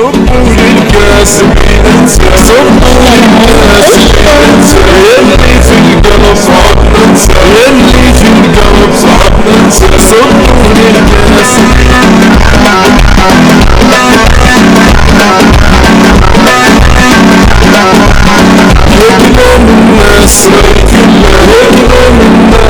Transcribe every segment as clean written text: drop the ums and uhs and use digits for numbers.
صبوا للكاسبين انسى صبوا للناس يلي في القلب صعب ننسى يلي في القلب صعب ننسى صبوا للكاسبين يكلم الناس كلها يكلم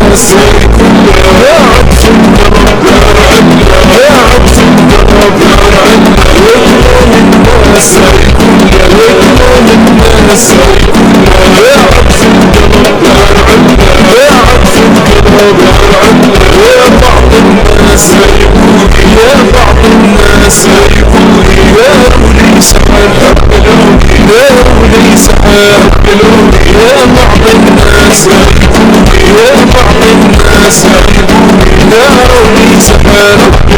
الناس كلها يا عطف القلب يا رعنا يا عطف القلب يا رعنا يكلم الناس كلها يكلم الناس كلها يا عطف القلب يا رعنا يا عطف القلب يا رعنا يا بعض الناس يقولي يا بعض الناس يقولي يا ولي سعد حبلوني يا ولي سعد حبلوني يا بعض الناس يقولي يا بعض الناس يقولي يا ولي سعد